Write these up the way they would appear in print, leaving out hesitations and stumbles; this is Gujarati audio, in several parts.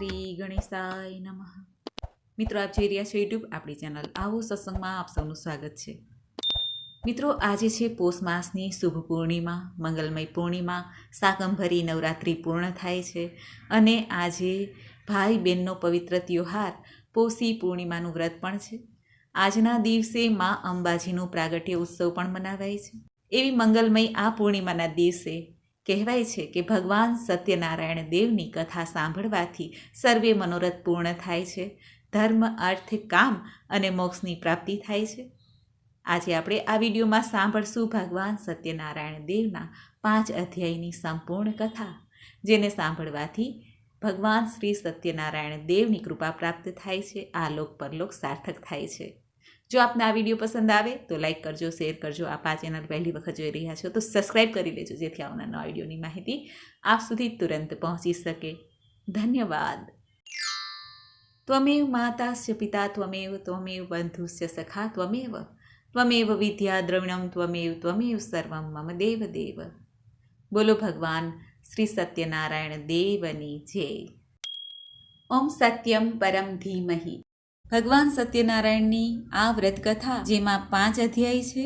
શ્રી ગણેશાય નમઃ. મિત્રો, આપ જોઈ રહ્યા છો યુટ્યુબ આપણી ચેનલ આવો સત્સંગમાં આપ સૌનું સ્વાગત છે. મિત્રો, આજે છે પોષ માસની શુભ પૂર્ણિમા, મંગલમય પૂર્ણિમા. શાકંભરી નવરાત્રિ પૂર્ણ થાય છે અને આજે ભાઈ બહેનનો પવિત્ર ત્યોહાર પોષી પૂર્ણિમાનું વ્રત પણ છે. આજના દિવસે મા અંબાજીનું પ્રાગટ્ય ઉત્સવ પણ મનાવાય છે. એવી મંગલમય આ પૂર્ણિમાના દિવસે કહેવાય છે કે ભગવાન સત્યનારાયણ દેવની કથા સાંભળવાથી સર્વે મનોરથ પૂર્ણ થાય છે. ધર્મ, અર્થ, કામ અને મોક્ષની પ્રાપ્તિ થાય છે. આજે આપણે આ વિડીયોમાં સાંભળશું ભગવાન સત્યનારાયણ દેવના 5 અધ્યાયની સંપૂર્ણ કથા, જેને સાંભળવાથી ભગવાન શ્રી સત્યનારાયણ દેવની કૃપા પ્રાપ્ત થાય છે. આ લોક પરલોક સાર્થક થાય છે. જો આપને આ વિડીયો પસંદ આવે તો લાઈક કરજો, શેર કરજો. આપ આ ચેનલ પહેલી વખત જોઈ રહ્યા છો તો સબસ્ક્રાઈબ કરી લેજો, જેથી આવનાર નવા વિડીયોની માહિતી આપ સુધી તુરંત પહોંચી શકે. ધન્યવાદ. ત્વમેવ માતાસ્ય પિતા ત્વમેવ, ત્વમેવ બંધુસ્ય સખા ત્વમેવ, ત્વમેવ વિદ્યા દ્રવિણમ ત્વમેવ, ત્વમેવ સર્વમ મમ દેવ દેવ. બોલો ભગવાન શ્રી સત્યનારાયણ દેવની જય. ઓમ સત્યમ પરમ ધીમહિ. ભગવાન સત્યનારાયણની આ વ્રત કથા, જેમાં 5 અધ્યાય છે.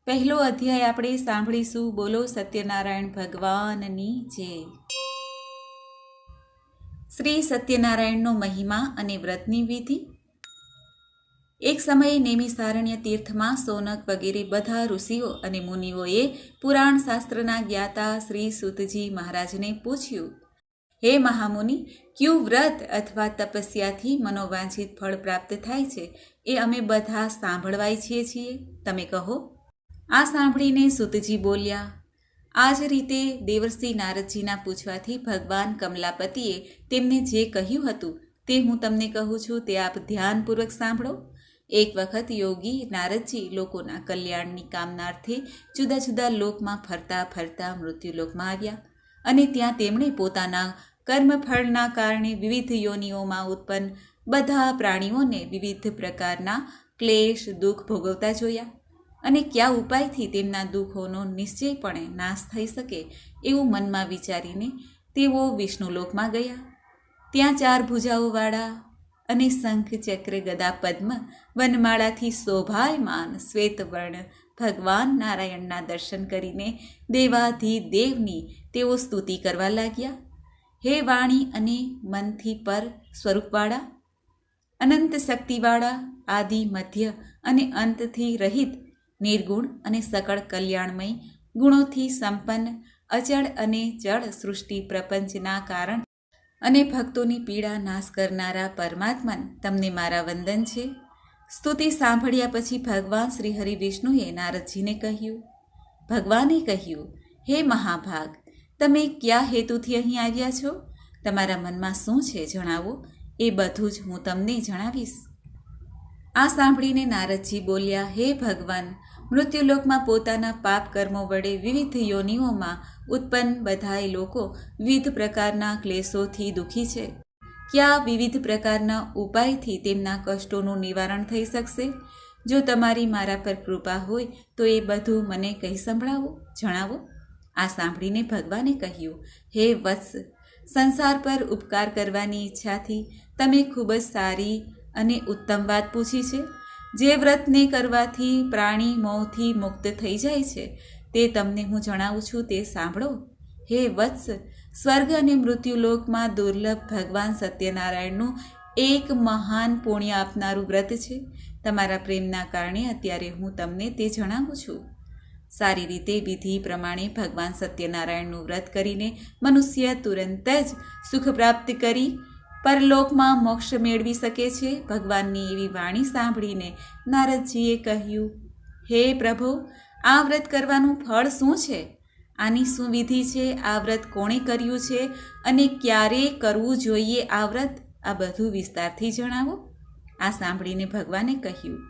પહેલો અધ્યાય આપણે સાંભળીશું. બોલો સત્યનારાયણ ભગવાનની જય. શ્રી સત્યનારાયણનો મહિમા અને વ્રતની વિધિ. એક સમયે નેમિષારણ્ય તીર્થમાં સોનક વગેરે બધા ઋષિઓ અને મુનિઓએ પુરાણ શાસ્ત્રના જ્ઞાતા શ્રી સૂતજી મહારાજને પૂછ્યું, હે મહામુનિ, ક્યું વ્રત અથવા તપસ્યાથી મનોવાંછિત ફળ પ્રાપ્ત થાય છે, એ અમે બધા સાંભળવા ઈચ્છીએ છીએ. તમે કહો. આ સાંભળીને સૂતજી બોલ્યા. આ જ રીતે દેવર્ષિ નારદજીના પૂછવાથી ભગવાન કમલાપતિએ તેમને જે કહ્યું હતું તે હું તમને કહું છું, તે આપ ધ્યાનપૂર્વક સાંભળો. એક વખત યોગી નારદજી લોકોના કલ્યાણની કામનાર્થે જુદા જુદા લોકમાં ફરતા ફરતા મૃત્યુલોકમાં આવ્યા અને ત્યાં તેમણે પોતાના કર્મફળના કારણે વિવિધ યોનિઓમાં ઉત્પન્ન બધા પ્રાણીઓને વિવિધ પ્રકારના ક્લેશ, દુઃખ ભોગવતા જોયા અને કયા ઉપાયથી તેમના દુઃખોનો નિશ્ચયપણે નાશ થઈ શકે એવું મનમાં વિચારીને તેઓ વિષ્ણુલોકમાં ગયા. ત્યાં 4 ભુજાઓવાળા અને શંખ, ચક્ર, ગદા, પદ્મ, વનમાળાથી શોભાયમાન શ્વેતવર્ણ ભગવાન નારાયણના દર્શન કરીને દેવાધિદેવની તેઓ સ્તુતિ કરવા લાગ્યા. હે વાણી અને મનથી પર સ્વરૂપવાળા, અનંત શક્તિવાળા, આદિ, મધ્ય અને અંતથી રહિત, નિર્ગુણ અને સકળ કલ્યાણમય, ગુણોથી સંપન્ન, અચળ અને જળ સૃષ્ટિ પ્રપંચના કારણ અને ભક્તોની પીડા નાશ કરનારા પરમાત્મન, તમને મારા વંદન છે. સ્તુતિ સાંભળ્યા પછી ભગવાન શ્રી હરિ વિષ્ણુએ નારદજીને કહ્યું. ભગવાને કહ્યું, હે મહાભાગ, તમે કયા હેતુથી અહીં આવ્યા છો? તમારા મનમાં શું છે જણાવો, એ બધું જ હું તમને જણાવીશ. આ સાંભળીને નારદજી બોલ્યા, હે ભગવાન, મૃત્યુલોકમાં પોતાના પાપ કર્મો વડે વિવિધ યોનિઓમાં ઉત્પન્ન બધાય લોકો વિવિધ પ્રકારના ક્લેશોથી દુઃખી છે. કયા વિવિધ પ્રકારના ઉપાયથી તેમના કષ્ટોનું નિવારણ થઈ શકશે? જો તમારી મારા પર કૃપા હોય તો એ બધું મને કહી સંભળાવો, જણાવો. આ સાંભળીને ભગવાને કહ્યું, હે વત્સ, સંસાર પર ઉપકાર કરવાની ઈચ્છાથી તમે ખૂબ જ સારી અને ઉત્તમ વાત પૂછી છે. જે વ્રતને કરવાથી પ્રાણી મોહથી મુક્ત થઈ જાય છે તે તમને હું જણાવું છું, તે સાંભળો. હે વત્સ, સ્વર્ગ અને મૃત્યુલોકમાં દુર્લભ ભગવાન સત્યનારાયણનું એક મહાન પુણ્ય આપનારું વ્રત છે. તમારા પ્રેમના કારણે અત્યારે હું તમને તે જણાવું છું. સારી રીતે વિધિ પ્રમાણે ભગવાન સત્યનારાયણનું વ્રત કરીને મનુષ્ય તુરંત જ સુખ પ્રાપ્ત કરી પરલોકમાં મોક્ષ મેળવી શકે છે. ભગવાનની એવી વાણી સાંભળીને નારદજીએ કહ્યું, હે પ્રભુ, આ વ્રત કરવાનું ફળ શું છે? આની શું વિધિ છે? આ વ્રત કોણે કર્યું છે અને ક્યારે કરવું જોઈએ આ વ્રત? આ બધું વિસ્તારથી જણાવો. આ સાંભળીને ભગવાને કહ્યું,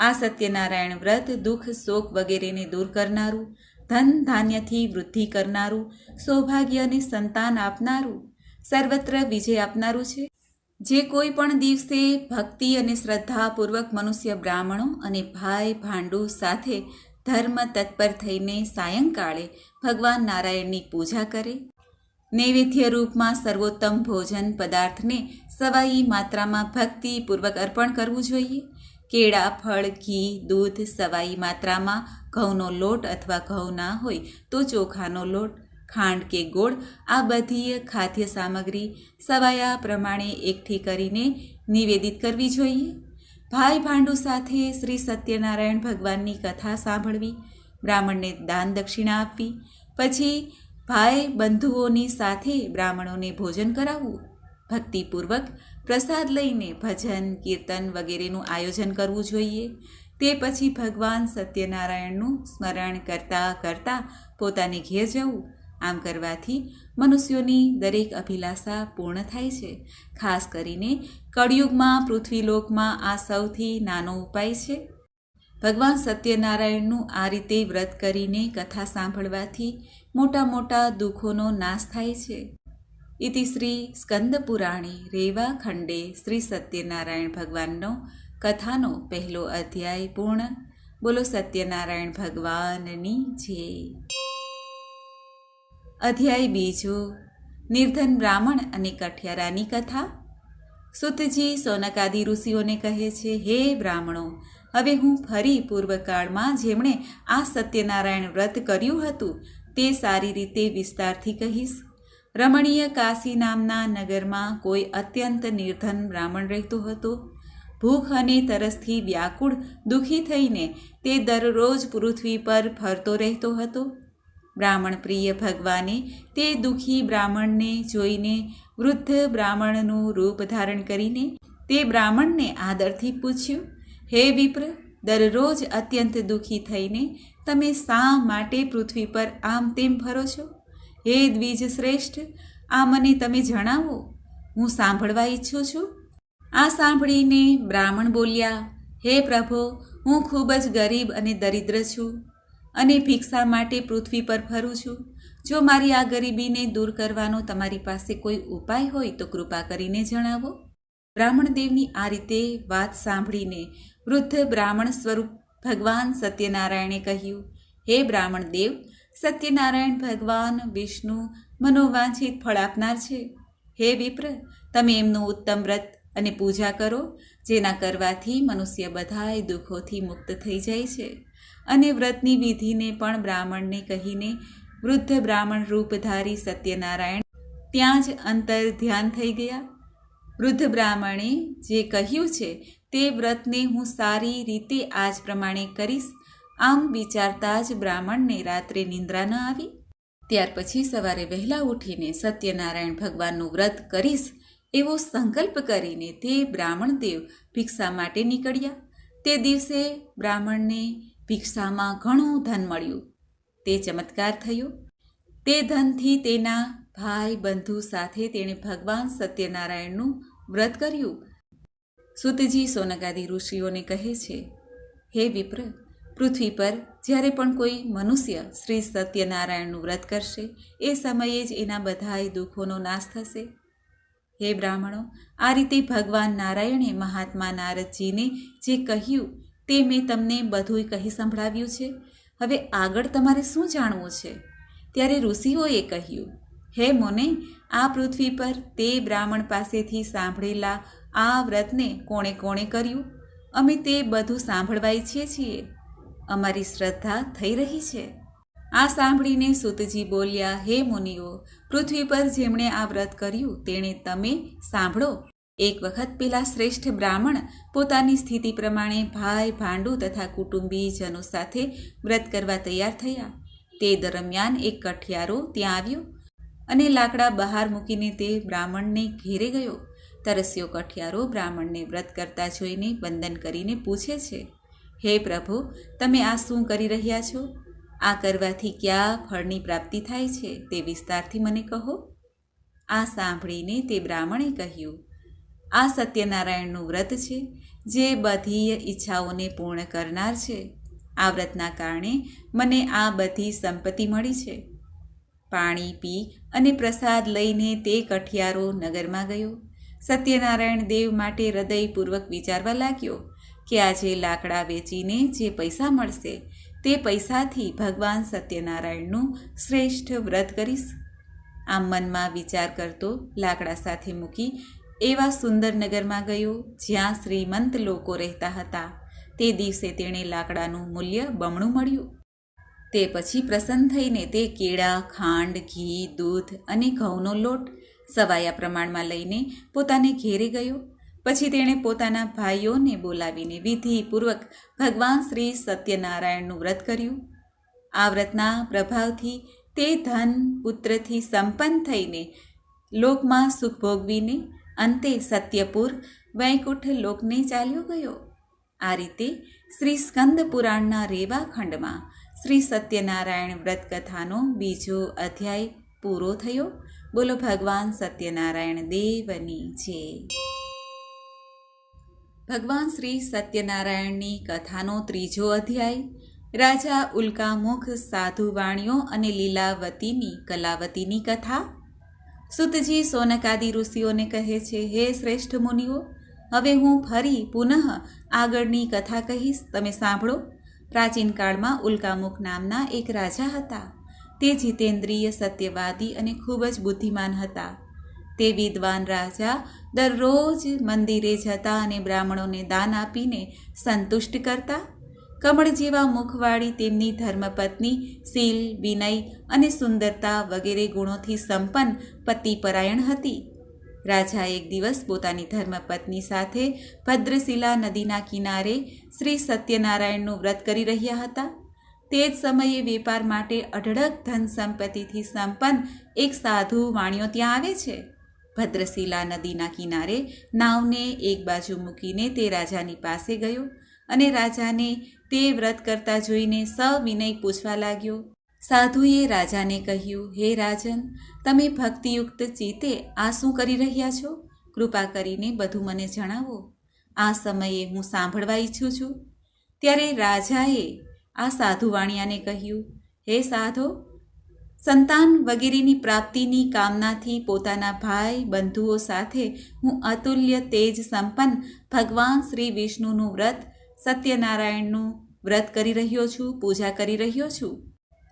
આ સત્યનારાયણ વ્રત દુઃખ, શોક વગેરેને દૂર કરનારું, ધન ધાન્યથી વૃદ્ધિ કરનારું, સૌભાગ્ય અને સંતાન આપનારું, સર્વત્ર વિજય આપનારું છે. જે કોઈ પણ દિવસે ભક્તિ અને શ્રદ્ધાપૂર્વક મનુષ્ય બ્રાહ્મણો અને ભાઈ ભાંડુ સાથે ધર્મ તત્પર થઈને સાયંકાળે ભગવાન નારાયણની પૂજા કરે, નૈવેદ્ય રૂપમાં સર્વોત્તમ ભોજન પદાર્થને સવાઈ માત્રામાં ભક્તિપૂર્વક અર્પણ કરવું જોઈએ. કેળા, ફળ, ઘી, દૂધ સવાઈ માત્રામાં, ઘઉંનો લોટ અથવા ઘઉં ના હોય તો ચોખાનો લોટ, ખાંડ કે ગોળ આ બધી ખાદ્ય સામગ્રી સવાયા પ્રમાણે એકઠી કરીને નિવેદિત કરવી જોઈએ. ભાઈ ભાંડુ સાથે શ્રી સત્યનારાયણ ભગવાનની કથા સાંભળવી, બ્રાહ્મણને દાન દક્ષિણા આપવી, પછી ભાઈ બંધુઓની સાથે બ્રાહ્મણોને ભોજન કરાવવું, ભક્તિપૂર્વક પ્રસાદ લઈને ભજન કીર્તન વગેરેનું આયોજન કરવું જોઈએ. તે પછી ભગવાન સત્યનારાયણનું સ્મરણ કરતાં કરતાં પોતાને ઘેર જવું. આમ કરવાથી મનુષ્યોની દરેક અભિલાષા પૂર્ણ થાય છે. ખાસ કરીને કળિયુગમાં પૃથ્વીલોકમાં આ સૌથી નાનો ઉપાય છે. ભગવાન સત્યનારાયણનું આ રીતે વ્રત કરીને કથા સાંભળવાથી મોટા મોટા દુઃખોનો નાશ થાય છે. ઇતિ શ્રી સ્કંદ પુરાણે રેવા ખંડે શ્રી સત્યનારાયણ ભગવાનનો કથાનો પહેલો અધ્યાય પૂર્ણ. બોલો સત્યનારાયણ ભગવાનની જય. અધ્યાય બીજો, નિર્ધન બ્રાહ્મણ અને કઠિયારાની કથા. સુતજી સોનકાદી ઋષિઓને કહે છે, હે બ્રાહ્મણો, હવે હું ફરી પૂર્વકાળમાં જેમણે આ સત્યનારાયણ વ્રત કર્યું હતું તે સારી રીતે વિસ્તારથી કહીશ. રમણીય કાશી નામના નગરમાં કોઈ અત્યંત નિર્ધન બ્રાહ્મણ રહેતો હતો. ભૂખ અને તરસથી વ્યાકુળ દુઃખી થઈને તે દરરોજ પૃથ્વી પર ફરતો રહેતો હતો. બ્રાહ્મણ પ્રિય ભગવાને તે દુઃખી બ્રાહ્મણને જોઈને વૃદ્ધ બ્રાહ્મણનું રૂપ ધારણ કરીને તે બ્રાહ્મણને આદરથી પૂછ્યું, હે વિપ્ર, દરરોજ અત્યંત દુઃખી થઈને તમે શા માટે પૃથ્વી પર આમ તેમ ફરો છો? હે દ્વિજ શ્રેષ્ઠ, આ મને તમે જણાવો, હું સાંભળવા ઈચ્છું છું. આ સાંભળીને બ્રાહ્મણ બોલ્યા, હે પ્રભો, હું ખૂબ જ ગરીબ અને દરિદ્ર છું અને ભિક્ષા માટે પૃથ્વી પર ફરું છું. જો મારી આ ગરીબીને દૂર કરવાનો તમારી પાસે કોઈ ઉપાય હોય તો કૃપા કરીને જણાવો. બ્રાહ્મણ દેવની આ રીતે વાત સાંભળીને વૃદ્ધ બ્રાહ્મણ સ્વરૂપ ભગવાન સત્યનારાયણે કહ્યું, હે બ્રાહ્મણ દેવ, સત્યનારાયણ ભગવાન વિષ્ણુ મનોવાંછિત ફળ આપનાર છે. હે વિપ્ર, તમે એમનું ઉત્તમ વ્રત અને પૂજા કરો, જેના કરવાથી મનુષ્ય બધાય દુઃખોથી મુક્ત થઈ જાય છે. અને વ્રતની વિધિને પણ બ્રાહ્મણને કહીને વૃદ્ધ બ્રાહ્મણ રૂપધારી સત્યનારાયણ ત્યાં જ અંતર ધ્યાન થઈ ગયા. વૃદ્ધ બ્રાહ્મણે જે કહ્યું છે તે વ્રતને હું સારી રીતે આજ પ્રમાણે કરીશ, આમ વિચારતા જ બ્રાહ્મણને રાત્રે નિંદ્રા ન આવી. ત્યાર પછી સવારે વહેલા ઉઠીને સત્યનારાયણ ભગવાનનું વ્રત કરીશ એવો સંકલ્પ કરીને તે બ્રાહ્મણ દેવ ભિક્ષા માટે નીકળ્યા. તે દિવસે બ્રાહ્મણને ભિક્ષામાં ઘણું ધન મળ્યું. તે ચમત્કાર થયો. તે ધનથી તેના ભાઈ બંધુ સાથે તેણે ભગવાન સત્યનારાયણનું વ્રત કર્યું. સુતજી સોનકાદી ઋષિઓને કહે છે, હે વિપ્ર, પૃથ્વી પર જ્યારે પણ કોઈ મનુષ્ય શ્રી સત્યનારાયણનું વ્રત કરશે એ સમયે જ એના બધાય દુઃખોનો નાશ થશે. હે બ્રાહ્મણો, આ રીતે ભગવાન નારાયણે મહાત્મા નારદજીને જે કહ્યું તે મેં તમને બધુંય કહી સંભળાવ્યું છે. હવે આગળ તમારે શું જાણવું છે? ત્યારે ઋષિઓએ કહ્યું, હે મુને, આ પૃથ્વી પર તે બ્રાહ્મણ પાસેથી સાંભળેલા આ વ્રતને કોણે કોણે કર્યું? અમે તે બધું સાંભળવા ઈચ્છીએ છીએ. અમારી શ્રદ્ધા થઈ રહી છે. આ સાંભળીને સુતજી બોલ્યા, હે મુનિઓ, પૃથ્વી પર જેમણે આ વ્રત કર્યું તેણે તમે સાંભળો. એક વખત પેલા શ્રેષ્ઠ બ્રાહ્મણ પોતાની સ્થિતિ પ્રમાણે ભાઈ ભાંડુ તથા કુટુંબીજનો સાથે વ્રત કરવા તૈયાર થયા. તે દરમિયાન એક કઠિયારો ત્યાં આવ્યો અને લાકડા બહાર મૂકીને તે બ્રાહ્મણને ઘેરે ગયો. તરસ્યો કઠિયારો બ્રાહ્મણને વ્રત કરતા જોઈને વંદન કરીને પૂછે છે, હે પ્રભુ, તમે આ શું કરી રહ્યા છો? આ કરવાથી કયા ફળની પ્રાપ્તિ થાય છે તે વિસ્તારથી મને કહો. આ સાંભળીને તે બ્રાહ્મણે કહ્યું, આ સત્યનારાયણનું વ્રત છે, જે બધી ઈચ્છાઓને પૂર્ણ કરનાર છે. આ વ્રતના કારણે મને આ બધી સંપત્તિ મળી છે. પાણી પી અને પ્રસાદ લઈને તે કઠિયારો નગરમાં ગયો. સત્યનારાયણ દેવ માટે હૃદયપૂર્વક વિચારવા લાગ્યો કે આજે લાકડા વેચીને જે પૈસા મળશે તે પૈસાથી ભગવાન સત્યનારાયણનું શ્રેષ્ઠ વ્રત કરીશ. આમ મનમાં વિચાર કરતો લાકડા સાથે મૂકી એવા સુંદર નગરમાં ગયો જ્યાં શ્રીમંત લોકો રહેતા હતા. તે દિવસે તેણે લાકડાનું મૂલ્ય બમણું મળ્યું. તે પછી પ્રસન્ન થઈને તે કેળા, ખાંડ, ઘી, દૂધ અને ઘઉંનો લોટ સવાયા પ્રમાણમાં લઈને પોતાને ઘેરે ગયો. પછી તેણે પોતાના ભાઈઓને બોલાવીને વિધિપૂર્વક ભગવાન શ્રી સત્યનારાયણનું વ્રત કર્યું. આ વ્રતના પ્રભાવથી તે ધન પુત્રથી સંપન્ન થઈને લોકમાં સુખ ભોગવીને અંતે સત્યપુર વૈકુંઠ લોકને ચાલ્યો ગયો. આ રીતે શ્રી સ્કંદ પુરાણના રેવા ખંડમાં શ્રી સત્યનારાયણ વ્રત કથાનો બીજો અધ્યાય પૂરો થયો. બોલો ભગવાન સત્યનારાયણ દેવની જય. ભગવાન શ્રી સત્યનારાયણની કથાનો ત્રીજો અધ્યાય. રાજા ઉલ્કામુખ, સાધુ વાણિયો અને લીલાવતીની કલાવતીની કથા. સુતજી સોનકાદિ ઋષિઓને કહે છે, હે શ્રેષ્ઠ મુનિઓ, હવે હું ફરી પુનઃ આગળની કથા કહીશ, તમે સાંભળો. પ્રાચીન કાળમાં ઉલ્કામુખ નામના એક રાજા હતા. તે જીતેન્દ્રિય, સત્યવાદી અને ખૂબ જ બુદ્ધિમાન હતા. તે વિદ્વાન રાજા દરરોજ મંદિરે જતા અને બ્રાહ્મણોને દાન આપીને સંતુષ્ટ કરતા. કમળ જેવા મુખવાળી તેમની ધર્મપત્ની શીલ, વિનય અને સુંદરતા વગેરે ગુણોથી સંપન્ન પતિપરાયણ હતી. રાજા એક દિવસ પોતાની ધર્મપત્ની સાથે ભદ્રશિલા નદીના કિનારે શ્રી સત્યનારાયણનું વ્રત કરી રહ્યા હતા. તે જ સમયે વેપાર માટે અઢળક ધન સંપત્તિથી સંપન્ન એક સાધુ વાણિયો ત્યાં આવે છે. ભદ્રશિલા નદીના કિનારે નાવને એક બાજુ મૂકીને તે રાજાની પાસે ગયો અને રાજાને તે વ્રત કરતા જોઈને સવિનય પૂછવા લાગ્યો. સાધુએ રાજાને કહ્યું, હે રાજન, તમે ભક્તિયુક્ત ચિત્તે આ શું કરી રહ્યા છો? કૃપા કરીને બધું મને જણાવો. આ સમયે હું સાંભળવા ઈચ્છું છું. ત્યારે રાજાએ આ સાધુ વાણિયાને કહ્યું, હે સાધો, સંતાન વગેરેની પ્રાપ્તિની કામનાથી પોતાના ભાઈ બંધુઓ સાથે હું અતુલ્ય તેજ સંપન્ન ભગવાન શ્રી વિષ્ણુનું વ્રત, સત્યનારાયણનું વ્રત કરી રહ્યો છું, પૂજા કરી રહ્યો છું.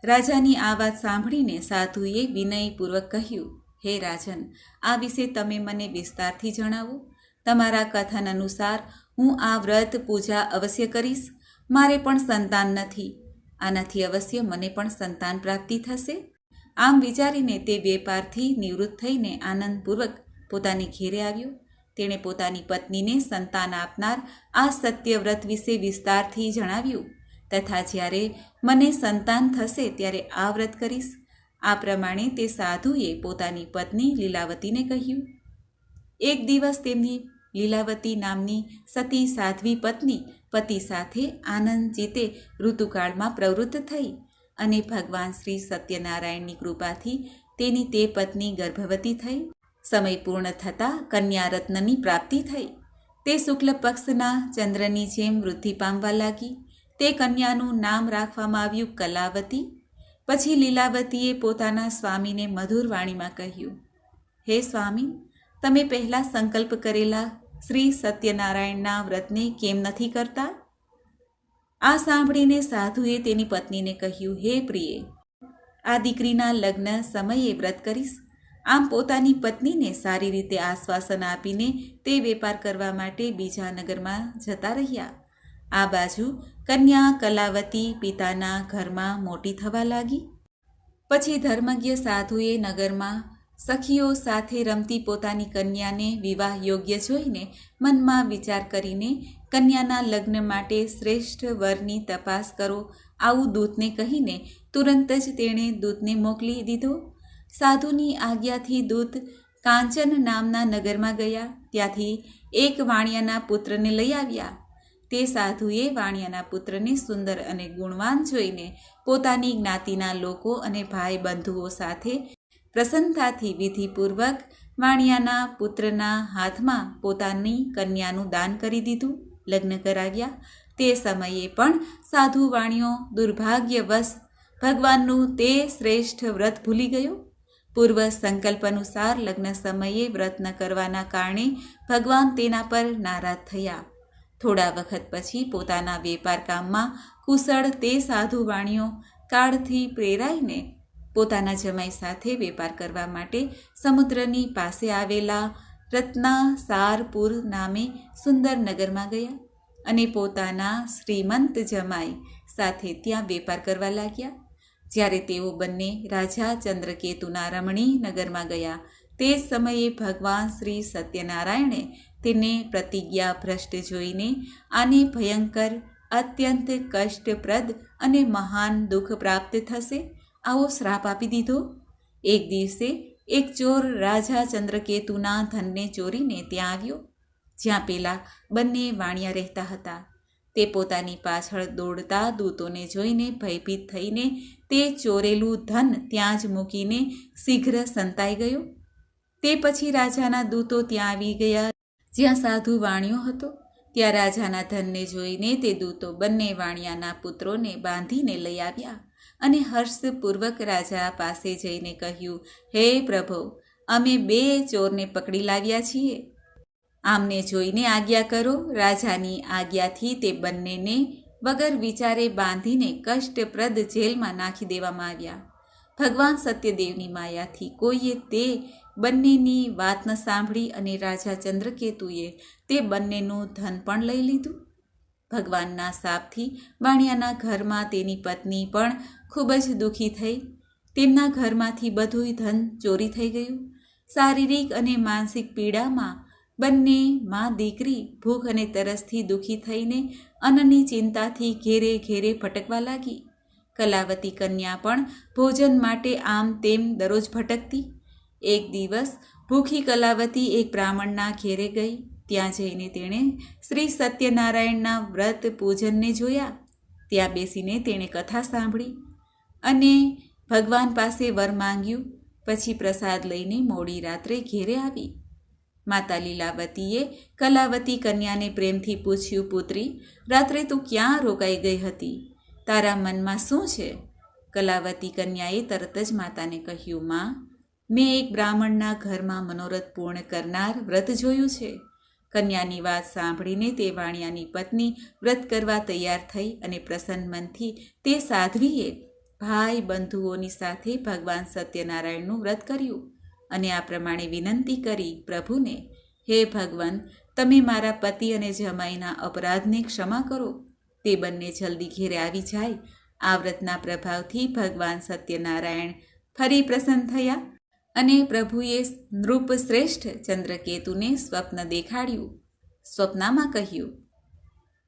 રાજાની આ વાત સાંભળીને સાધુએ વિનયપૂર્વક કહ્યું, હે રાજન, આ વિશે તમે મને વિસ્તારથી જણાવો. તમારા કથન અનુસાર હું આ વ્રત પૂજા અવશ્ય કરીશ. મારે પણ સંતાન નથી. આનાથી અવશ્ય મને પણ સંતાન પ્રાપ્તિ થશે. આમ વિચારીને તે વેપારથી નિવૃત્ત થઈને આનંદપૂર્વક પોતાની ઘેરે આવ્યો. તેણે પોતાની પત્નીને સંતાન આપનાર આ સત્યવ્રત વિશે વિસ્તારથી જણાવ્યું તથા જ્યારે મને સંતાન થશે ત્યારે આ વ્રત કરીશ. આ પ્રમાણે તે સાધુએ પોતાની પત્ની લીલાવતીને કહ્યું. એક દિવસ તેમની લીલાવતી નામની સતી સાધ્વી પત્ની પતિ સાથે આનંદ ચિત્તે ઋતુકાળમાં પ્રવૃત્ત થઈ અને ભગવાન શ્રી સત્યનારાયણની કૃપાથી તેની તે પત્ની ગર્ભવતી થઈ. સમય પૂર્ણ થતાં કન્યારત્નની પ્રાપ્તિ થઈ. તે શુક્લ પક્ષના ચંદ્રની જેમ વૃદ્ધિ પામવા લાગી. તે કન્યાનું નામ રાખવામાં આવ્યું કલાવતી. પછી લીલાવતીએ પોતાના સ્વામીને મધુર વાણીમાં કહ્યું, હે સ્વામી, તમે પહેલાં સંકલ્પ કરેલા શ્રી સત્યનારાયણના વ્રતને કેમ નથી કરતા? આ સાંભળીને સાધુએ તેની પત્નીને કહ્યું, હે પ્રિયે, આ દીકરીના લગ્ન સમયે વ્રત કરીશ. આમ પોતાની પત્નીને સારી રીતે આશ્વાસન આપીને તે વેપાર કરવા માટે બીજા નગરમાં જતા રહ્યા. આ બાજુ કન્યા કલાવતી પિતાના ઘરમાં મોટી થવા લાગી. પછી ધર્મજ્ઞ સાધુએ નગરમાં સખીઓ સાથે રમતી પોતાની કન્યાને વિવાહ યોગ્ય જોઈને મનમાં વિચાર કરીને કન્યાના લગ્ન માટે શ્રેષ્ઠ વરની તપાસ કરો આવું દૂતને કહીને તુરંત જ તેણે દૂતને મોકલી દીધો. સાધુની આજ્ઞાથી દૂત કાંચન નામના નગરમાં ગયા. ત્યાંથી એક વાણિયાના પુત્રને લઈ આવ્યા. તે સાધુએ વાણિયાના પુત્રને સુંદર અને ગુણવાન જોઈને પોતાની જ્ઞાતિના લોકો અને ભાઈ બંધુઓ સાથે પ્રસન્નતાથી વિધિપૂર્વક વાણિયાના પુત્રના હાથમાં પોતાની કન્યાનું દાન કરી દીધું, લગ્ન કરાવ્યા. તે સમયે પણ સાધુ વાણિયો દુર્ભાગ્યવશ ભગવાનનું તે શ્રેષ્ઠ વ્રત ભૂલી ગયો. પૂર્વ સંકલ્પ અનુસાર લગ્ન સમયે વ્રત ન કરવાના કારણે ભગવાન તેના પર નારાજ થયા. થોડા વખત પછી પોતાના વેપાર કામમાં કુશળ તે સાધુ વાણિયો કાળથી પ્રેરાઈને પોતાના જમાઈ સાથે વેપાર કરવા માટે સમુદ્રની પાસે આવેલા રત્નાસારપુર નામે સુંદર નગરમાં ગયા અને પોતાના શ્રીમંત જમાઈ સાથે ત્યાં વેપાર કરવા લાગ્યા. જ્યારે તેઓ બંને રાજા ચંદ્રકેતુના રમણીય નગરમાં ગયા તે સમયે ભગવાન શ્રી સત્યનારાયણે તેને પ્રતિજ્ઞા ભ્રષ્ટ જોઈને આને ભયંકર, અત્યંત કષ્ટપ્રદ અને મહાન દુઃખ પ્રાપ્ત થશે આવો શ્રાપ આપી દીધો. એક દિવસે એક ચોર રાજા ચંદ્રકેતુના ધનને ચોરીને ત્યાં આવ્યો જ્યાં પેલા બંને વાણિયા રહેતા હતા. તે પોતાની પાછળ દોડતા દૂતોને જોઈને ભયભીત થઈને તે ચોરેલું ધન ત્યાં જ મૂકીને શીઘ્ર સંતાઈ ગયો. તે પછી રાજાના દૂતો ત્યાં આવી ગયા જ્યાં સાધુ વાણિયો હતો. ત્યાં રાજાના ધનને જોઈને તે દૂતો બંને વાણિયાના પુત્રોને બાંધીને લઈ આવ્યા અને હર્ષપૂર્વક રાજા પાસે જઈને કહ્યું, હે પ્રભુ, અમે 2 ચોરને પકડી લાવ્યા છીએ. આમને જોઈને આજ્ઞા કરો. રાજાની આજ્ઞાથી તે બંનેને વગર વિચારે બાંધીને કષ્ટપ્રદ જેલમાં નાખી દેવામાં આવ્યા. ભગવાન સત્યદેવની માયાથી કોઈએ તે બંનેની વાત ન સાંભળી અને રાજા ચંદ્રકેતુએ તે બંનેનું ધન પણ લઈ લીધું. ભગવાનના શાપથી વાણિયાના ઘરમાં તેની પત્ની પણ ખૂબ જ દુઃખી થઈ. તેમના ઘરમાંથી બધું ધન ચોરી થઈ ગયું. શારીરિક અને માનસિક પીડામાં બંને મા દીકરી ભૂખ અને તરસથી દુઃખી થઈને અન્નની ચિંતાથી ઘેરે ઘેરે ભટકવા લાગી. કલાવતી કન્યા પણ ભોજન માટે આમ તેમ દરરોજ ભટકતી. એક દિવસ ભૂખી કલાવતી એક બ્રાહ્મણના ઘેરે ગઈ. ત્યાં જઈને તેણે શ્રી સત્યનારાયણના વ્રત પૂજનને જોયા. ત્યાં બેસીને તેણે કથા સાંભળી અને ભગવાન પાસે વર માંગ્યું. પછી પ્રસાદ લઈને મોડી રાત્રે ઘેરે આવી. માતા લીલાવતીએ કલાવતી કન્યાને પ્રેમથી પૂછ્યું, પુત્રી, રાત્રે તું ક્યાં રોકાઈ ગઈ હતી? તારા મનમાં શું છે? કલાવતી કન્યાએ તરત જ માતાને કહ્યું, માં, મેં એક બ્રાહ્મણના ઘરમાં મનોરથ પૂર્ણ કરનાર વ્રત જોયું છે. કન્યાની વાત સાંભળીને તે વાણિયાની પત્ની વ્રત કરવા તૈયાર થઈ અને પ્રસન્ન મનથી તે સાધ્વીએ ભાઈ બંધુઓની સાથે ભગવાન સત્યનારાયણનું વ્રત કર્યું અને આ પ્રમાણે વિનંતી કરી પ્રભુને, હે ભગવાન, તમે મારા પતિ અને જમાઈના અપરાધને ક્ષમા કરો. તે બંને જલ્દી ઘેરે આવી જાય. આ વ્રતના પ્રભાવથી ભગવાન સત્યનારાયણ ફરી પ્રસન્ન થયા અને પ્રભુએ નૃપશ્રેષ્ઠ ચંદ્રકેતુને સ્વપ્ન દેખાડ્યું. સ્વપ્નમાં કહ્યું,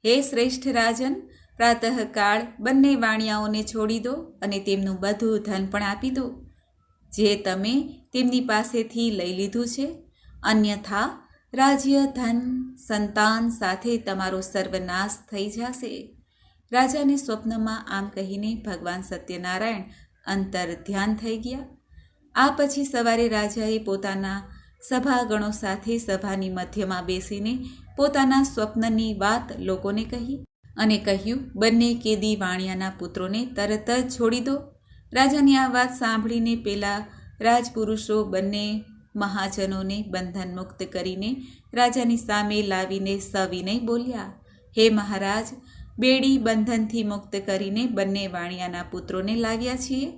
હે શ્રેષ્ઠ રાજન, પ્રાતઃકાળ બંને વાણિયાઓને છોડી દો અને તેમનું બધું ધન પણ આપી દો જે તમે તેમની પાસેથી લઈ લીધું છે. અન્યથા રાજ્ય, ધન, સંતાન સાથે તમારો સર્વનાશ થઈ જશે. રાજાને સ્વપ્નમાં આમ કહીને ભગવાન સત્યનારાયણ અંતર ધ્યાન થઈ ગયા. આ પછી સવારે રાજાએ પોતાના સભાગણો સાથે સભાની મધ્યમાં બેસીને પોતાના સ્વપ્નની વાત લોકોને કહી અને કહ્યું, બંને કેદી વાણિયાના પુત્રોને તરત જ છોડી દો. રાજાની આ વાત સાંભળીને પેલા રાજપુરુષો બંને મહાજનોને બંધન મુક્ત કરીને રાજાની સામે લાવીને સવિનય બોલ્યા, હે મહારાજ, બેડી બંધનથી મુક્ત કરીને બંને વાણિયાના પુત્રોને લાવ્યા છીએ.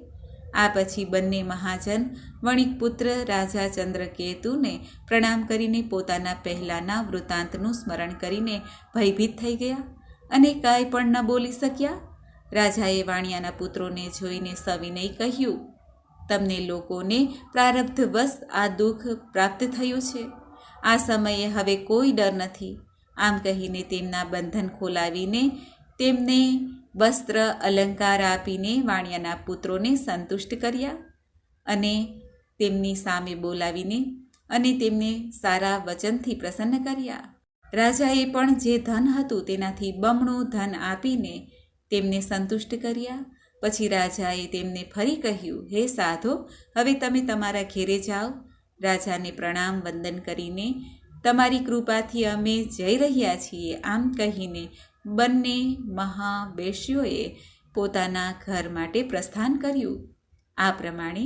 આ પછી બંને મહાજન વણિકપુત્ર રાજા ચંદ્રકેતુને પ્રણામ કરીને પોતાના પહેલાંના વૃત્તાંતનું સ્મરણ કરીને ભયભીત થઈ ગયા અને કાંઈ પણ ન બોલી શક્યા. રાજાએ વાણિયાના પુત્રોને જોઈને સવિનય કહ્યું, તમને લોકોને પ્રારબ્ધવશ આ દુઃખ પ્રાપ્ત થયું છે. આ સમયે હવે કોઈ ડર નથી. આમ કહીને તેમના બંધન ખોલાવીને તેમને વસ્ત્ર અલંકાર આપીને વાણિયાના પુત્રોને સંતુષ્ટ કર્યા અને તેમની સામે બોલાવીને અને તેમને સારા વચનથી પ્રસન્ન કર્યા. રાજાએ પણ જે ધન હતું તેનાથી બમણું ધન આપીને તેમને સંતુષ્ટ કર્યા. પછી રાજાએ તેમને ફરી કહ્યું, હે સાધો, હવે તમે તમારા ઘેરે જાઓ. રાજાને પ્રણામ વંદન કરીને, તમારી કૃપાથી અમે જઈ રહ્યા છીએ આમ કહીને બંને મહાવેશ્યોએ પોતાના ઘર માટે પ્રસ્થાન કર્યું. આ પ્રમાણે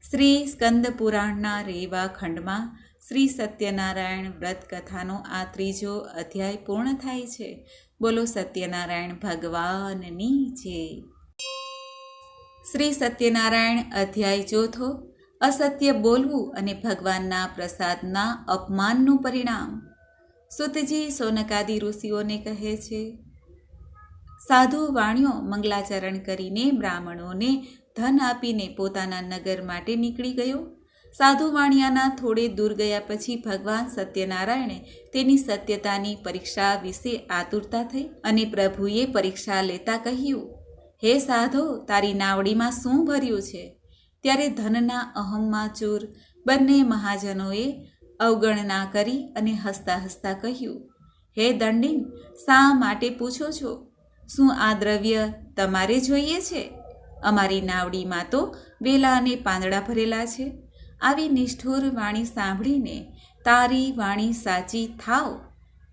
શ્રી સ્કંદ પુરાણના રેવા ખંડમાં શ્રી સત્યનારાયણ વ્રત કથાનો આ 3જો અધ્યાય પૂર્ણ થાય છે. બોલો સત્યનારાયણ ભગવાનની જય. શ્રી સત્યનારાયણ અધ્યાય ચોથો. અસત્ય બોલવું અને ભગવાનના પ્રસાદના અપમાનનું પરિણામ. સુતજી સોનકાદી ઋષિઓને કહે છે, સાધુ વાણિયો મંગલાચરણ કરીને બ્રાહ્મણોને ધન આપીને પોતાના નગર માટે નીકળી ગયો. સાધુ વાણિયાના થોડે દૂર ગયા પછી ભગવાન સત્યનારાયણે તેની સત્યતાની પરીક્ષા વિશે આતુરતા થઈ અને પ્રભુએ પરીક્ષા લેતા કહ્યું, હે સાધો, તારી નાવડીમાં શું ભર્યું છે? ત્યારે ધનના અહમમાં ચૂર બંને મહાજનોએ અવગણના કરી અને હસતા હસતા કહ્યું, હે દંડીન, શા માટે પૂછો છો? શું આ દ્રવ્ય તમારે જોઈએ છે? અમારી નાવડીમાં તો વેલા અને પાંદડા ભરેલા છે. આવી નિષ્ઠુર વાણી સાંભળીને તારી વાણી સાચી થાવ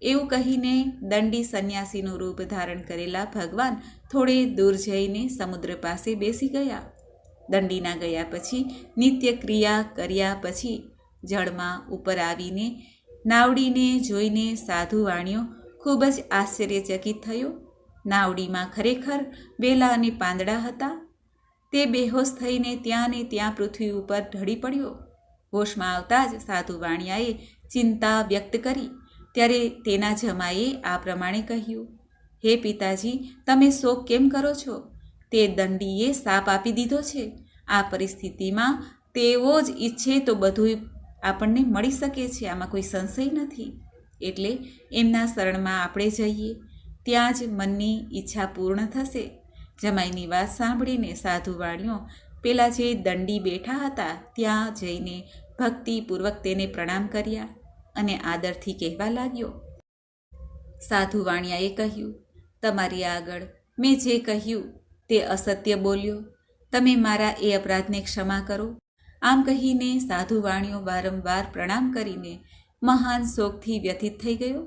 એવું કહીને દંડી સંન્યાસીનું રૂપ ધારણ કરેલા ભગવાન થોડે દૂર જઈને સમુદ્ર પાસે બેસી ગયા. દંડીના ગયા પછી નિત્ય ક્રિયા કર્યા પછી જળમાં ઉપર આવીને નાવડીને જોઈને સાધુ વાણિયો ખૂબ જ આશ્ચર્યચકિત થયો. નાવડીમાં ખરેખર વેલા અને પાંદડા હતા. તે બેહોશ થઈને ત્યાં ને ત્યાં પૃથ્વી ઉપર ઢળી પડ્યો. હોશમાં આવતા જ સાધુ વાણિયાએ ચિંતા વ્યક્ત કરી. ત્યારે તેના જમાઈએ આ પ્રમાણે કહ્યું, હે પિતાજી, તમે શોક કેમ કરો છો? તે દંડીએ શાપ આપી દીધો છે. આ પરિસ્થિતિમાં તેઓ જ ઈચ્છે તો બધું આપણને મળી શકે છે, આમાં કોઈ સંશય નથી. એટલે એમના શરણમાં આપણે જઈએ, ત્યાં જ મનની ઈચ્છા પૂર્ણ થશે. જમાઈની વાત સાંભળીને સાધુ વાણિયો પેલા જે દંડી બેઠા હતા ત્યાં જઈને ભક્તિપૂર્વક તેને પ્રણામ કર્યા અને આદરથી કહેવા લાગ્યો, સાધુ વાણિયાએ કહ્યું, તમારી આગળ મેં જે કહ્યું તે અસત્ય બોલ્યો. તમે મારા એ અપરાધને ક્ષમા કરો. આમ કહીને સાધુ વાણિયો વારંવાર પ્રણામ કરીને મહાન શોકથી વ્યથિત થઈ ગયો.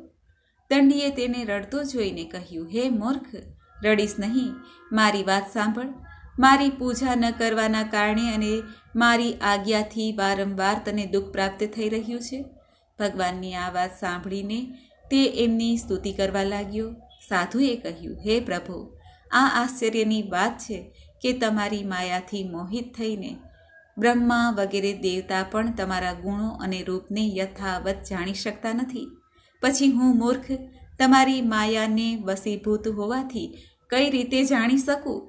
દંડીએ તેને રડતો જોઈને કહ્યું, હે મૂર્ખ, રડીશ નહીં, મારી વાત સાંભળ. મારી પૂજા ન કરવાના કારણે અને મારી આજ્ઞાથી વારંવાર તને દુઃખ પ્રાપ્ત થઈ રહ્યું છે. ભગવાનની આ વાત સાંભળીને તે એમની સ્તુતિ કરવા લાગ્યો. સાધુએ કહ્યું, હે પ્રભુ, આ આશ્ચર્યની વાત છે કે તમારી માયાથી મોહિત થઈને બ્રહ્મા વગેરે દેવતા પણ તમારા ગુણો અને રૂપને યથાવત જાણી શકતા નથી. પછી હું મૂર્ખ તમારી માયાને વશીભૂત હોવાથી કઈ રીતે જાણી શકું?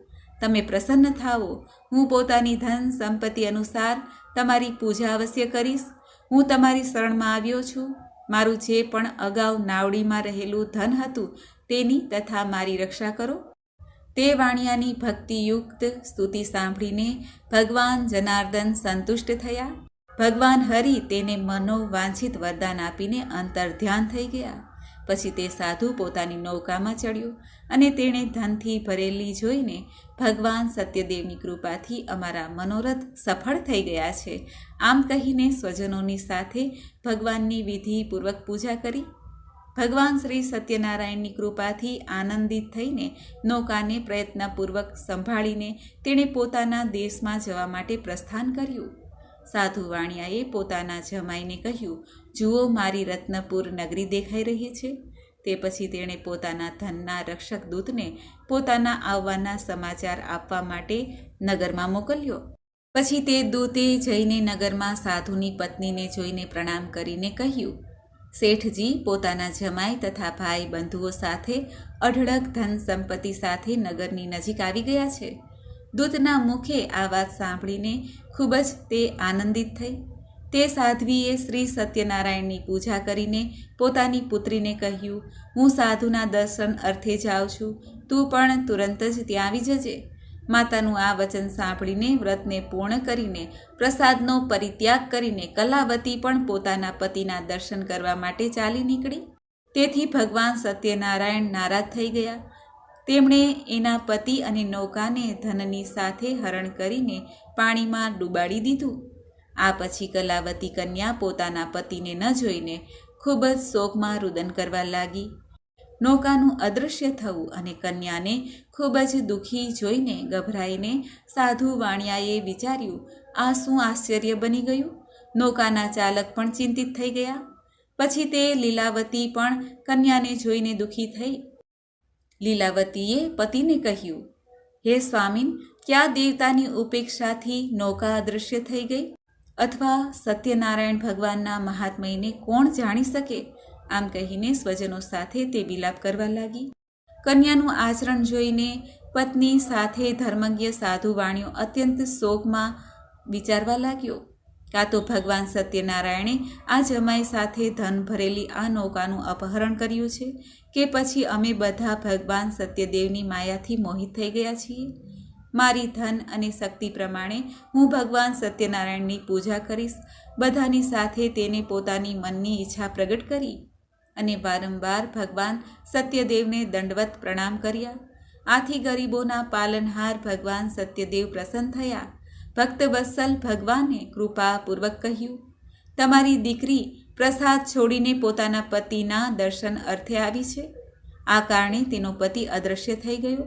તમે પ્રસન્ન થાઓ. હું પોતાની ધન સંપત્તિ અનુસાર તમારી પૂજા અવશ્ય કરીશ. હું તમારી શરણમાં આવ્યો છું. મારું જે પણ અગાઉ નાવડીમાં રહેલું ધન હતું તેની તથા મારી રક્ષા કરો. તે વાણિયાની ભક્તિયુક્ત સ્તુતિ સાંભળીને ભગવાન જનાર્દન સંતુષ્ટ થયા. ભગવાન હરિ તેને મનોવાંછિત વરદાન આપીને અંતર ધ્યાન થઈ ગયા. પછી તે સાધુ પોતાની નૌકામાં ચડ્યો અને તેણે ધનથી ભરેલી જોઈને ભગવાન સત્યદેવની કૃપાથી અમારા મનોરથ સફળ થઈ ગયા છે આમ કહીને સ્વજનોની સાથે ભગવાનની વિધિપૂર્વક પૂજા કરી. ભગવાન શ્રી સત્યનારાયણની કૃપાથી આનંદિત થઈને નૌકાને પ્રયત્નપૂર્વક સંભાળીને તેણે પોતાના દેશમાં જવા માટે પ્રસ્થાન કર્યું. સાધુ વાણિયાએ પોતાના જમાઈને કહ્યું, જુઓ, મારી રત્નપુર નગરી દેખાઈ રહી છે. તે પછી તેણે પોતાના ધનના રક્ષક દૂતને પોતાના આવવાના સમાચાર આપવા માટે નગરમાં મોકલ્યો. પછી તે દૂતે જઈને નગરમાં સાધુની પત્નીને જોઈને પ્રણામ કરીને કહ્યું, શેઠજી પોતાના જમાઈ તથા ભાઈ બંધુઓ સાથે અઢળક ધન સંપત્તિ સાથે નગરની નજીક આવી ગયા છે. દૂતના મુખે આ વાત સાંભળીને ખૂબ જ તે આનંદિત થઈ. તે સાધ્વીએ શ્રી સત્યનારાયણની પૂજા કરીને પોતાની પુત્રીને કહ્યું, હું સાધુના દર્શન અર્થે જાઉં છું, તું પણ તુરંત જ ત્યાં આવી જજે. માતાનું આ વચન સાંભળીને વ્રતને પૂર્ણ કરીને પ્રસાદનો પરિત્યાગ કરીને કલાવતી પણ પોતાના પતિના દર્શન કરવા માટે ચાલી નીકળી. તેથી ભગવાન સત્યનારાયણ નારાજ થઈ ગયા. તેમણે એના પતિ અને નૌકાને ધનની સાથે હરણ કરીને પાણીમાં ડૂબાડી દીધું. આ પછી કલાવતી કન્યા પોતાના પતિને ન જોઈને ખૂબ જ શોકમાં રુદન કરવા લાગી. નૌકાનું અદૃશ્ય થવું અને કન્યાને ખૂબ જ દુઃખી જોઈને ગભરાઈને સાધુ વાણિયાએ વિચાર્યું, આ શું આશ્ચર્ય બની ગયું? નૌકાના ચાલક પણ ચિંતિત થઈ ગયા. પછી તે લીલાવતી પણ કન્યાને જોઈને દુઃખી થઈ. લીલાવતીએ પતિને કહ્યું, હે સ્વામીન, ક્યાં દેવતાની ઉપેક્ષાથી નૌકા અદૃશ્ય થઈ ગઈ? અથવા સત્યનારાયણ ભગવાનના મહાત્મયને કોણ જાણી શકે? આમ કહીને સ્વજનો સાથે તે વિલાપ કરવા લાગી. કન્યાનું આચરણ જોઈને પત્ની સાથે ધર્મજ્ઞ સાધુ વાણિયો અત્યંત શોકમાં વિચારવા લાગ્યો. કાં તો ભગવાન સત્યનારાયણે આ જમાઈ સાથે ધન ભરેલી આ નૌકાનું અપહરણ કર્યું છે, કે પછી અમે બધા ભગવાન સત્યદેવની માયાથી મોહિત થઈ ગયા છીએ. મારી ધન અને શક્તિ પ્રમાણે હું ભગવાન સત્યનારાયણની પૂજા કરીશ. બધાની સાથે તેને પોતાની મનની ઈચ્છા પ્રગટ કરી અને વારંવાર ભગવાન સત્યદેવને દંડવત પ્રણામ કર્યા. આથી ગરીબોના પાલનહાર ભગવાન સત્યદેવ પ્રસન્ન થયા. ભક્તવત્સલ ભગવાને કૃપાપૂર્વક કહ્યું, તમારી દીકરી પ્રસાદ છોડીને પોતાના પતિના દર્શન અર્થે આવી છે. આ કારણે તેનો પતિ અદૃશ્ય થઈ ગયો.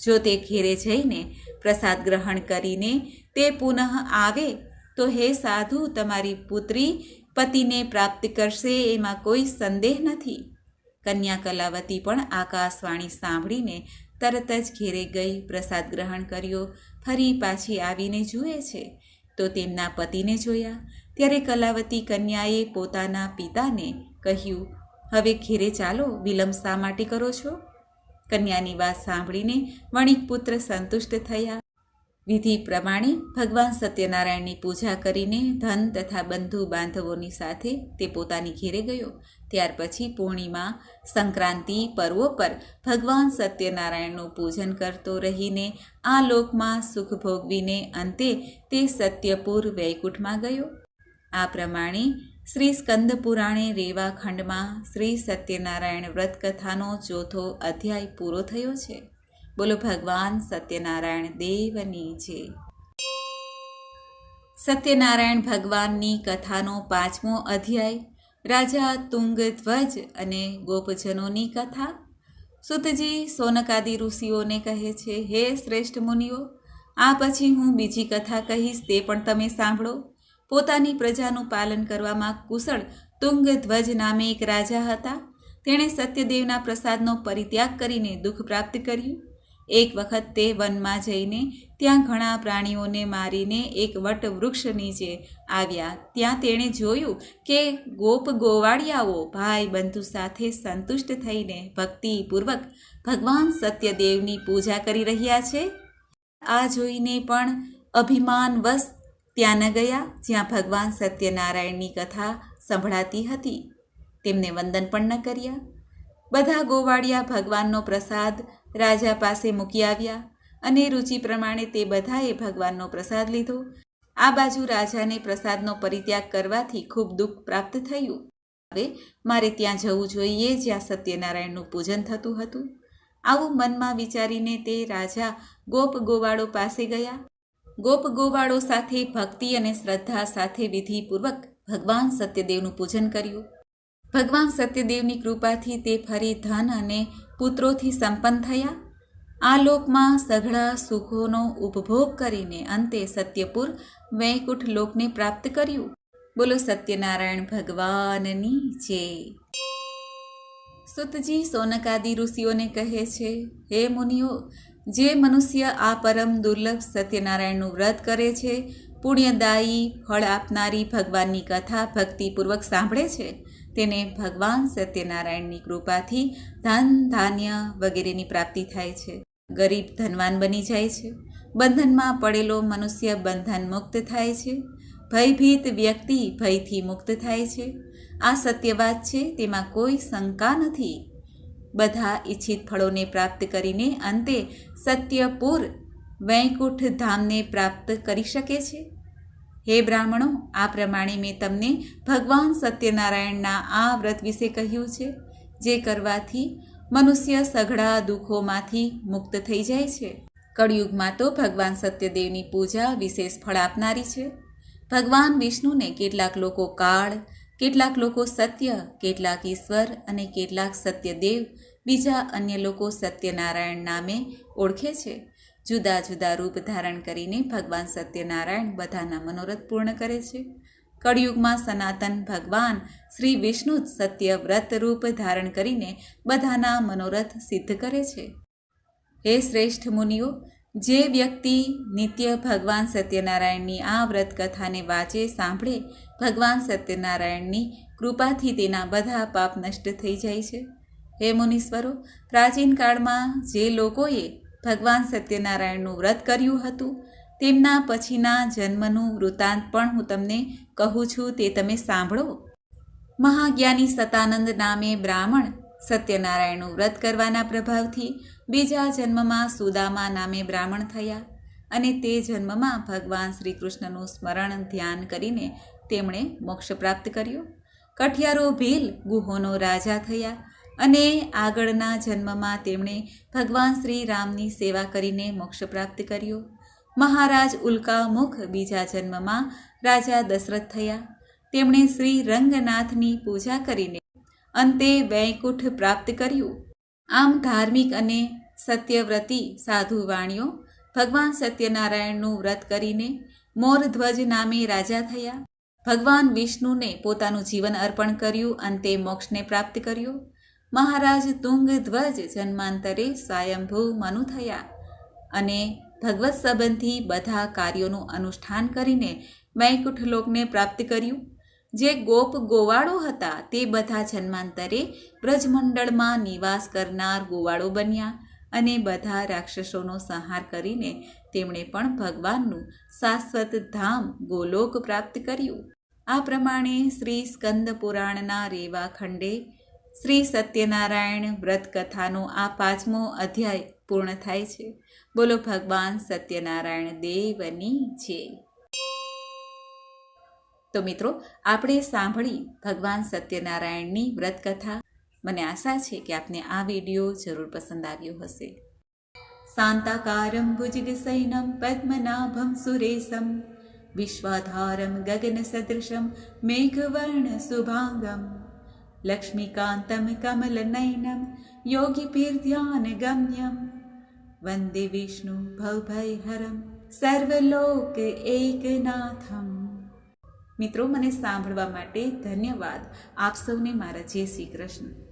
જો તે ઘેરે જઈને પ્રસાદ ગ્રહણ કરીને તે પુનઃ આવે તો હે સાધુ, તમારી પુત્રી પતિને પ્રાપ્ત કરશે, એમાં કોઈ સંદેહ નથી. કન્યા કલાવતી પણ આકાશવાણી સાંભળીને તરત જ ઘેરે ગઈ, પ્રસાદ ગ્રહણ કર્યો. ફરી પાછી આવીને જુએ છે તો તેમના પતિને જોયા. ત્યારે કલાવતી કન્યાએ પોતાના પિતાને કહ્યું, હવે ઘેરે ચાલો, વિલંબ શા માટે કરો છો? કન્યાની વાત સાંભળીને વણિકપુત્ર સંતુષ્ટ થયા. વિધિ પ્રમાણે ભગવાન સત્યનારાયણની પૂજા કરીને ધન તથા બંધુ બાંધવોની સાથે તે પોતાની ઘેરે ગયો. ત્યાર પછી પૂર્ણિમા, સંક્રાંતિ પર્વો પર ભગવાન સત્યનારાયણનું પૂજન કરતો રહીને આ લોકમાં સુખ ભોગવીને અંતે તે સત્યપુર વૈકુંઠમાં ગયો. આ પ્રમાણે શ્રી સ્કંદ પુરાણે રેવા ખંડમાં શ્રી સત્યનારાયણ વ્રત કથાનો 4થો અધ્યાય પૂરો થયો છે. બોલો ભગવાન સત્યનારાયણ દેવની જય. સત્યનારાયણ ભગવાનની કથાનો 5મો અધ્યાય રાજા તુંગધ્વજ અને ગોપજનોની કથા. સુતજી સોનકાદી ઋષિઓને કહે છે, હે શ્રેષ્ઠ મુનિઓ, આ પછી હું બીજી કથા કહીશ, તે પણ તમે સાંભળો. પોતાની પ્રજાનું પાલન કરવામાં કુશળ તુંગધ્વજ નામે એક રાજા હતા. તેણે સત્યદેવના પ્રસાદનો પરિત્યાગ કરીને દુઃખ પ્રાપ્ત કર્યું. એક વખત તે વનમાં જઈને ત્યાં ઘણા પ્રાણીઓને મારીને એક વટ વૃક્ષ નીચે આવ્યા. ત્યાં તેણે જોયું કે ગોપ ગોવાળિયાઓ ભાઈ બંધુ સાથે સંતુષ્ટ થઈને ભક્તિપૂર્વક ભગવાન સત્યદેવની પૂજા કરી રહ્યા છે. આ જોઈને પણ અભિમાનવશ ત્યાં ન ગયા જ્યાં ભગવાન સત્યનારાયણની કથા સંભળાતી હતી. તેમને વંદન પણ ન કર્યા. બધા ગોવાળિયા ભગવાનનો પ્રસાદ રાજા પાસે મૂકી આવ્યા અને રુચિ પ્રમાણે તે બધાએ ભગવાનનો પ્રસાદ લીધો. આ બાજુ રાજાને પ્રસાદનો પરિત્યાગ કરવાથી ખૂબ દુઃખ પ્રાપ્ત થયું. હવે મારે ત્યાં જવું જોઈએ જ્યાં સત્યનારાયણનું પૂજન થતું હતું. આવું મનમાં વિચારીને તે રાજા ગોપ ગોવાળો પાસે ગયા. ગોપ ગોવાળો સાથે ભક્તિ અને શ્રદ્ધા સાથે વિધિપૂર્વક ભગવાન સત્યદેવનું પૂજન કર્યું. ભગવાન સત્યદેવની કૃપાથી તે ફરી ધન અને પુત્રોથી સંપન્ન થયા. આ લોકમાં સઘળા સુખોનો ઉપભોગ કરીને અંતે સત્યપુર વૈકુંઠ લોકને પ્રાપ્ત કર્યું. બોલો સત્યનારાયણ ભગવાનની જય. સુતજી સોનકાદી ઋષિઓને કહે છે, હે મુનિઓ, જે મનુષ્ય આ પરમ દુર્લભ સત્યનારાયણનું વ્રત કરે છે, પુણ્યદાયી ફળ આપનારી ભગવાનની કથા ભક્તિપૂર્વક સાંભળે છે, તેને ભગવાન સત્યનારાયણની કૃપાથી ધન ધાન્ય વગેરેની પ્રાપ્તિ થાય છે. ગરીબ ધનવાન બની જાય છે. બંધનમાં પડેલો મનુષ્ય બંધન મુક્ત થાય છે. ભયભીત વ્યક્તિ ભયથી મુક્ત થાય છે. આ સત્ય વાત છે, તેમાં કોઈ શંકા નથી. બધા ઈચ્છિત ફળોને પ્રાપ્ત કરીને અંતે સત્યપુર વૈકુંઠ ધામને પ્રાપ્ત કરી શકે છે. હે બ્રાહ્મણો, આ પ્રમાણે મેં તમને ભગવાન સત્યનારાયણના આ વ્રત વિશે કહ્યું છે, જે કરવાથી મનુષ્ય સઘળા દુઃખોમાંથી મુક્ત થઈ જાય છે. કળિયુગમાં તો ભગવાન સત્યદેવની પૂજા વિશેષ ફળ આપનારી છે. ભગવાન વિષ્ણુને કેટલાક લોકો કાળ, કેટલાક લોકો સત્ય, કેટલાક ઈશ્વર અને કેટલાક સત્યદેવ, બીજા અન્ય લોકો સત્યનારાયણ નામે ઓળખે છે. જુદા જુદા રૂપ ધારણ કરીને ભગવાન સત્યનારાયણ બધાના મનોરથ પૂર્ણ કરે છે. કળિયુગમાં સનાતન ભગવાન શ્રી વિષ્ણુ સત્ય વ્રત રૂપ ધારણ કરીને બધાના મનોરથ સિદ્ધ કરે છે. હે શ્રેષ્ઠ મુનિઓ, જે વ્યક્તિ નિત્ય ભગવાન સત્યનારાયણની આ વ્રત કથાને વાંચે સાંભળે, ભગવાન સત્યનારાયણની કૃપાથી તેના બધા પાપ નષ્ટ થઈ જાય છે. હે મુનીશ્વરો, પ્રાચીન કાળમાં જે લોકોએ ભગવાન સત્યનારાયણનું વ્રત કર્યું હતું તેમના પછીના જન્મનું વૃત્તાંત પણ હું તમને કહું છું, તે તમે સાંભળો. મહાજ્ઞાની સતાનંદ નામે બ્રાહ્મણ સત્યનારાયણનું વ્રત કરવાના પ્રભાવથી બીજા જન્મમાં સુદામા નામે બ્રાહ્મણ થયા અને તે જન્મમાં ભગવાન શ્રી કૃષ્ણનું સ્મરણ ધ્યાન કરીને તેમણે મોક્ષ પ્રાપ્ત કર્યો. કઠિયારો ભીલ ગુહોનો રાજા થયા અને આગળના જન્મમાં તેમણે ભગવાન શ્રી રામની સેવા કરીને મોક્ષ પ્રાપ્ત કર્યો. મહારાજ ઉલ્કામુખ બીજા જન્મમાં રાજા દશરથ થયા. તેમણે શ્રી રંગનાથની પૂજા કરીને અંતે વૈકુંઠ પ્રાપ્ત કર્યું. આમ ધાર્મિક અને સત્યવ્રતી સાધુ વાણીઓ ભગવાન સત્યનારાયણનું વ્રત કરીને મોરધ્વજ નામે રાજા થયા. ભગવાન વિષ્ણુને પોતાનું જીવન અર્પણ કર્યું, અંતે મોક્ષને પ્રાપ્ત કર્યો. મહારાજ તુંગધ્વજ જન્માંતરે સ્વયંભૂ મનુ થયા અને ભગવત સંબંધી બધા કાર્યોનું અનુષ્ઠાન કરીને વૈકુંઠ લોકને પ્રાપ્ત કર્યું. જે ગોપ ગોવાળો હતા તે બધા જન્માંતરે બ્રજમંડળમાં નિવાસ કરનાર ગોવાળો બન્યા અને બધા રાક્ષસોનો સંહાર કરીને તેમણે પણ ભગવાનનું શાશ્વત ધામ ગોલોક પ્રાપ્ત કર્યું. આ પ્રમાણે શ્રી સ્કંદ પુરાણના રેવા ખંડે શ્રી સત્યનારાયણ વ્રત કથાનો આ 5મો અધ્યાય પૂર્ણ થાય છે. બોલો ભગવાન સત્યનારાયણ દેવની જય. તો મિત્રો, આપણે સાંભળી ભગવાન સત્યનારાયણની વ્રત કથા. મને આશા છે કે આપને આ વિડીયો જરૂર પસંદ આવ્યો હશે. શાંતાકારમ ભુજગશયનમ પદ્મનાભમ સુરેશમ વિશ્વાધારમ ગગન સદૃશમ મેઘવર્ણ શુભાંગમ લક્ષ્મીકાંતમ કમલનયનમ યોગીપીર્ધ્યાન ગમ્યમ વંદે વિષ્ણુ ભવભયહરમ સર્વલોક એકનાથમ. મિત્રો, મને સાંભળવા માટે ધન્યવાદ. આપ સૌને મારા જય શ્રી કૃષ્ણ.